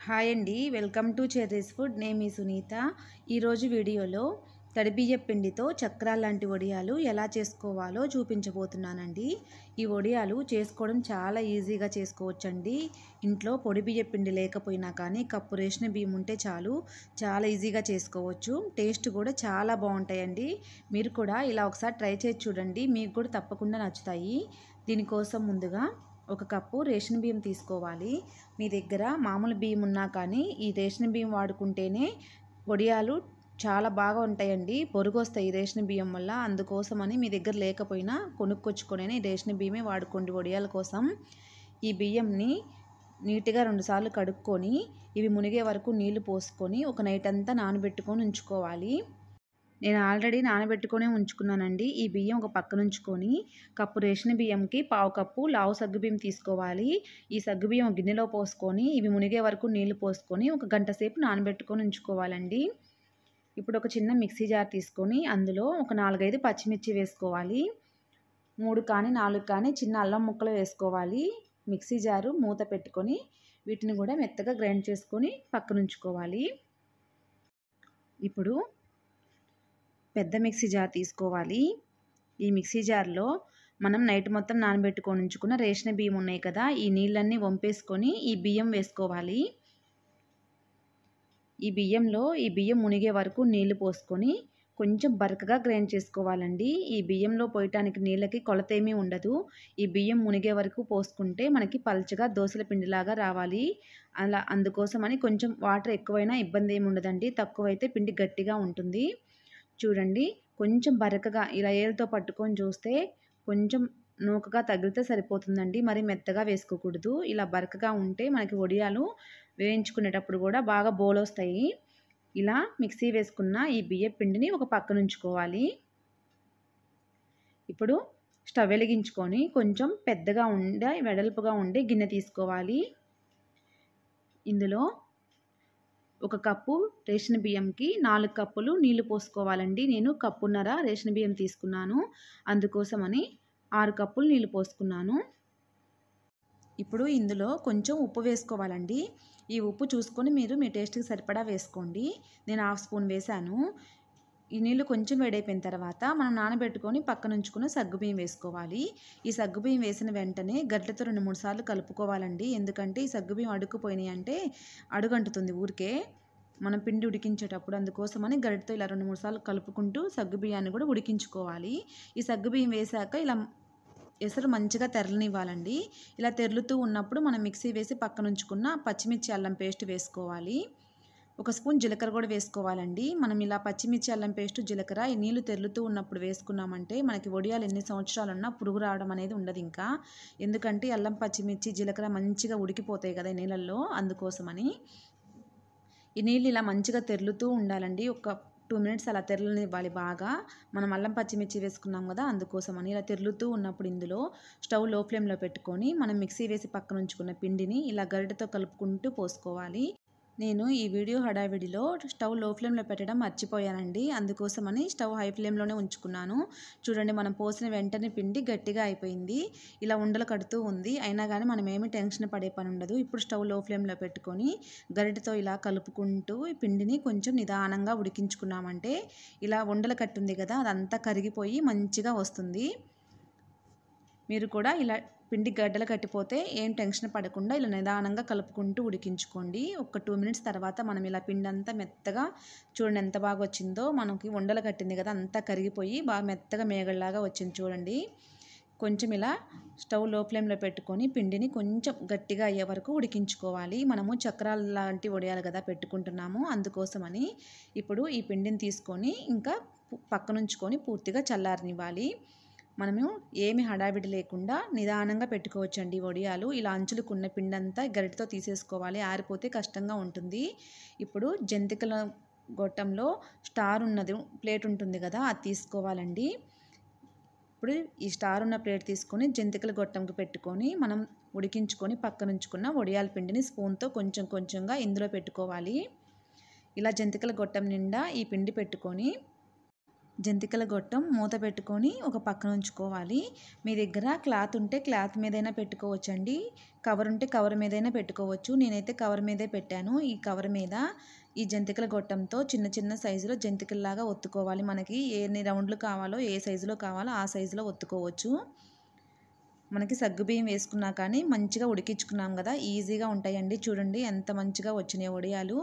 Hi అండి, welcome to cherries food. నేను మీ సునీత. ఈరోజు వీడియోలో తడిబియ్యం పిండితో చక్రాలు లాంటి వడియాలు ఎలా చేసుకోవాలో చూపించబోతున్నానండి. ఈ వడియాలు చేసుకోవడం చాలా ఈజీగా చేసుకోవచ్చండి. ఇంట్లో పొడి బియ్యం పిండి లేకపోయినా కానీ కప్పు రేషన్ బియ్యం ఉంటే చాలు, చాలా ఈజీగా చేసుకోవచ్చు. టేస్ట్ కూడా చాలా బాగుంటాయండి. మీరు కూడా ఇలా ఒకసారి ట్రై చేసి చూడండి, మీకు కూడా తప్పకుండా నచ్చుతాయి. దీనికోసం ముందుగా ఒక కప్పు రేషన్ బియ్యం తీసుకోవాలి. మీ దగ్గర మామూలు బియ్యం ఉన్నా కానీ ఈ రేషన్ బియ్యం వాడుకుంటేనే వడియాలు చాలా బాగా ఉంటాయండి. పొరుగు వస్తాయి రేషన్ బియ్యం వల్ల. అందుకోసమని మీ దగ్గర లేకపోయినా కొనుక్కొచ్చుకొని రేషన్ బియ్యమే వాడుకోండి వడియాల కోసం. ఈ బియ్యంని నీట్గా 2 సార్లు కడుక్కొని ఇవి మునిగే వరకు నీళ్లు పోసుకొని ఒక నైట్ అంతా నానబెట్టుకొని ఉంచుకోవాలి. నేను ఆల్రెడీ నానబెట్టుకునే ఉంచుకున్నానండి. ఈ బియ్యం ఒక పక్కన ఉంచుకొని కప్పు రేషన్ బియ్యంకి పావు కప్పు లావు సగ్గుబియ్యం తీసుకోవాలి. ఈ సగ్గుబియ్యం గిన్నెలో పోసుకొని ఇవి మునిగే వరకు నీళ్లు పోసుకొని ఒక గంట సేపు నానబెట్టుకొని ఉంచుకోవాలండి. ఇప్పుడు ఒక చిన్న మిక్సీ జార్ తీసుకొని అందులో ఒక 4-5 పచ్చిమిర్చి వేసుకోవాలి. 3 కానీ 4 కానీ చిన్న అల్లం ముక్కలు వేసుకోవాలి. మిక్సీ జారు మూత పెట్టుకొని వీటిని కూడా మెత్తగా గ్రైండ్ చేసుకొని పక్కన ఉంచుకోవాలి. ఇప్పుడు పెద్ద మిక్సీ జార్ తీసుకోవాలి. ఈ మిక్సీ జార్లో మనం నైట్ మొత్తం నానబెట్టుకొని ఉంచుకున్న రేషన్ బియ్యం ఉన్నాయి కదా, ఈ నీళ్ళన్నీ వంపేసుకొని ఈ బియ్యం వేసుకోవాలి. ఈ బియ్యం మునిగే వరకు నీళ్లు పోసుకొని కొంచెం బరకగా గ్రైండ్ చేసుకోవాలండి. ఈ బియ్యంలో పోయటానికి నీళ్ళకి కొలత ఏమీ ఉండదు. ఈ బియ్యం మునిగే వరకు పోసుకుంటే మనకి పల్చగా దోసల పిండిలాగా రావాలి. అందుకోసమని కొంచెం వాటర్ ఎక్కువైనా ఇబ్బంది ఏమి ఉండదండి, తక్కువైతే పిండి గట్టిగా ఉంటుంది. చూడండి, కొంచెం బరకగా ఇలా ఏలుతో పట్టుకొని చూస్తే కొంచెం నూకగా తగిలితే సరిపోతుందండి. మరి మెత్తగా వేసుకోకూడదు. ఇలా బరకగా ఉంటే మనకి వడియాలు వేయించుకునేటప్పుడు కూడా బాగా బోలొస్తాయి. ఇలా మిక్సీ వేసుకున్న ఈ బియ్యం పిండిని ఒక పక్కన ఉంచుకోవాలి. ఇప్పుడు స్టవ్ వెలిగించుకొని కొంచెం పెద్దగా ఉండే వెడల్పుగా ఉండే గిన్నె తీసుకోవాలి. ఇందులో ఒక కప్పు రేషన్ బియ్యంకి 4 కప్పులు నీళ్లు పోసుకోవాలండి. నేను కప్పున్నర రేషన్ బియ్యం తీసుకున్నాను, అందుకోసమని 6 కప్పులు నీళ్లు పోసుకున్నాను. ఇప్పుడు ఇందులో కొంచెం ఉప్పు వేసుకోవాలండి. ఈ ఉప్పు చూసుకొని మీరు మీ టేస్ట్కి సరిపడా వేసుకోండి. నేను 1/2 స్పూన్ వేశాను. ఈ నీళ్ళు కొంచెం వేడైపోయిన తర్వాత మనం నానబెట్టుకొని పక్కన ఉంచుకున్న సగ్గుబియ్యం వేసుకోవాలి. ఈ సగ్గుబియ్యం వేసిన వెంటనే గరిటెతో 2-3 సార్లు కలుపుకోవాలండి. ఎందుకంటే ఈ సగ్గుబియ్యం అడుక్కుపోయినాయి అంటే అడుగంటుతుంది ఊరికే మనం పిండి ఉడికించేటప్పుడు. అందుకోసమని గరిటెతో ఇలా 2-3 సార్లు కలుపుకుంటూ సగ్గుబియ్యాన్ని కూడా ఉడికించుకోవాలి. ఈ సగ్గుబియ్యం వేసాక ఇలా ఎసరు మంచిగా తెరలనివ్వాలండి. ఇలా తెరులుతూ ఉన్నప్పుడు మనం మిక్సీ వేసి పక్కన ఉంచుకున్న పచ్చిమిర్చి అల్లం పేస్ట్ వేసుకోవాలి. 1 స్పూన్ జీలకర్ర కూడా వేసుకోవాలండి. మనం ఇలా పచ్చిమిర్చి అల్లం పేస్ట్ జీలకర్ర ఈ నీళ్లు తెరులుతూ ఉన్నప్పుడు వేసుకున్నామంటే మనకి వడియాలు ఎన్ని సంవత్సరాలు ఉన్నా పురుగు రావడం అనేది ఉండదు ఇంకా. ఎందుకంటే అల్లం పచ్చిమిర్చి జీలకర్ర మంచిగా ఉడికిపోతాయి కదా నీళ్ళల్లో, అందుకోసమని. ఈ నీళ్ళు ఇలా మంచిగా తెరులుతూ ఉండాలండి. ఒక 2 మినిట్స్ అలా తెరలనివ్వాలి బాగా. మనం అల్లం పచ్చిమిర్చి వేసుకున్నాం కదా, అందుకోసమని. ఇలా తెరులుతూ ఉన్నప్పుడు ఇందులో స్టవ్ లో ఫ్లేమ్లో పెట్టుకొని మనం మిక్సీ వేసి పక్కన ఉంచుకున్న పిండిని ఇలా గరిటెతో కలుపుకుంటూ పోసుకోవాలి. నేను ఈ వీడియో హడావిడిలో స్టవ్ లో ఫ్లేమ్లో పెట్టడం మర్చిపోయానండి, అందుకోసమని స్టవ్ హై ఫ్లేమ్లోనే ఉంచుకున్నాను. చూడండి, మనం పోసిన వెంటనే పిండి గట్టిగా అయిపోయింది. ఇలా ఉండలు కడుతూ ఉంది. అయినా కానీ మనం ఏమీ టెన్షన్ పడే పని ఉండదు. ఇప్పుడు స్టవ్ లో ఫ్లేమ్లో పెట్టుకొని గరిటెతో ఇలా కలుపుకుంటూ ఈ పిండిని కొంచెం నిదానంగా ఉడికించుకున్నామంటే ఇలా ఉండలు కట్టుంది కదా, అదంతా కరిగిపోయి మంచిగా వస్తుంది. మీరు కూడా ఇలా పిండి గడ్డలు కట్టిపోతే ఏం టెన్షన్ పడకుండా ఇలా నిదానంగా కలుపుకుంటూ ఉడికించుకోండి. ఒక 2 మినిట్స్ తర్వాత మనం ఇలా పిండి అంతా మెత్తగా చూడండి ఎంత బాగా వచ్చిందో. మనకి ఉండలు కట్టింది కదా, అంతా కరిగిపోయి బాగా మెత్తగా మేగడలాగా వచ్చింది చూడండి. కొంచెం ఇలా స్టవ్ లో ఫ్లేమ్లో పెట్టుకొని పిండిని కొంచెం గట్టిగా అయ్యే వరకు ఉడికించుకోవాలి. మనము చక్రాలు లాంటి వడియాలు కదా పెట్టుకుంటున్నాము, అందుకోసమని. ఇప్పుడు ఈ పిండిని తీసుకొని ఇంకా పక్కనుంచుకొని పూర్తిగా చల్లారనివ్వాలి. మనము ఏమి హడావిడి లేకుండా నిదానంగా పెట్టుకోవచ్చండి వడియాలు. ఇలా అంచులకున్న పిండి అంతా గరిటెతో తీసేసుకోవాలి, ఆరిపోతే కష్టంగా ఉంటుంది. ఇప్పుడు జంతికల గొట్టంలో స్టార్ ఉన్నది ప్లేట్ ఉంటుంది కదా, అది తీసుకోవాలండి. ఇప్పుడు ఈ స్టార్ ఉన్న ప్లేట్ తీసుకొని జంతికల గొట్టంకి పెట్టుకొని మనం ఉడికించుకొని పక్కన ఉంచుకున్న వడియాల పిండిని స్పూన్తో కొంచెం కొంచెంగా ఇందులో పెట్టుకోవాలి. ఇలా జంతికల గొట్టం నిండా ఈ పిండి పెట్టుకొని జంతికల గొట్టం మూత పెట్టుకొని ఒక పక్కన ఉంచుకోవాలి. మీ దగ్గర క్లాత్ ఉంటే క్లాత్ మీదైనా పెట్టుకోవచ్చండి. కవర్ ఉంటే కవర్ మీదైనా పెట్టుకోవచ్చు. నేనైతే కవర్ మీదే పెట్టాను. ఈ కవర్ మీద ఈ జంతికల గొట్టంతో చిన్న చిన్న సైజులో జంతికల్లాగా ఒత్తుకోవాలి. మనకి ఎన్ని రౌండ్లు కావాలో, ఏ సైజులో కావాలో ఆ సైజులో ఒత్తుకోవచ్చు. మనకి సగ్గుబియ్యం వేసుకున్నా కానీ మంచిగా ఉడికించుకున్నాం కదా, ఈజీగా ఉంటాయండి. చూడండి ఎంత మంచిగా వచ్చినాయి వడియాలు.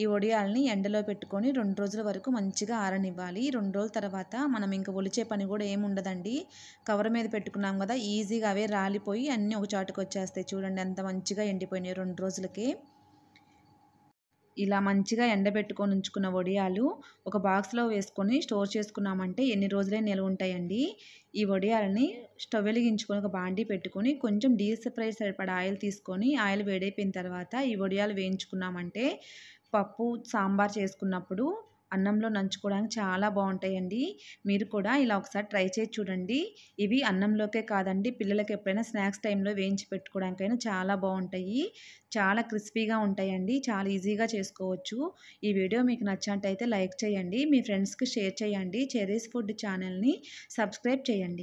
ఈ వడియాలని ఎండలో పెట్టుకొని 2 రోజుల వరకు మంచిగా ఆరనివ్వాలి. 2 రోజుల తర్వాత మనం ఇంకా ఒలిచే పని కూడా ఏమి ఉండదండి. కవర్ మీద పెట్టుకున్నాం కదా, ఈజీగా అవే రాలిపోయి అన్నీ ఒక చాటుకు వచ్చేస్తాయి. చూడండి ఎంత మంచిగా ఎండిపోయినాయి 2 రోజులకి. ఇలా మంచిగా ఎండబెట్టుకొని ఉంచుకున్న వడియాలు ఒక బాక్స్లో వేసుకొని స్టోర్ చేసుకున్నామంటే ఎన్ని రోజులే నిల్వ ఉంటాయండి. ఈ వడియాలని స్టవ్ వెలిగించుకొని ఒక బాండీ పెట్టుకొని కొంచెం డీప్ ఫ్రై సరిపడా ఆయిల్ తీసుకొని ఆయిల్ వేడైపోయిన తర్వాత ఈ వడియాలు వేయించుకున్నామంటే పప్పు సాంబార్ చేసుకున్నప్పుడు అన్నంలో నంచుకోవడానికి చాలా బాగుంటాయండి. మీరు కూడా ఇలా ఒకసారి ట్రై చేసి చూడండి. ఇవి అన్నంలోకే కాదండి, పిల్లలకి ఎప్పుడైనా స్నాక్స్ టైంలో వేయించి పెట్టుకోవడానికైనా చాలా బాగుంటాయి. చాలా క్రిస్పీగా ఉంటాయండి. చాలా ఈజీగా చేసుకోవచ్చు. ఈ వీడియో మీకు నచ్చినట్టయితే లైక్ చేయండి. మీ ఫ్రెండ్స్కి షేర్ చేయండి. చెర్రీస్ ఫుడ్ ఛానల్ని సబ్స్క్రైబ్ చేయండి.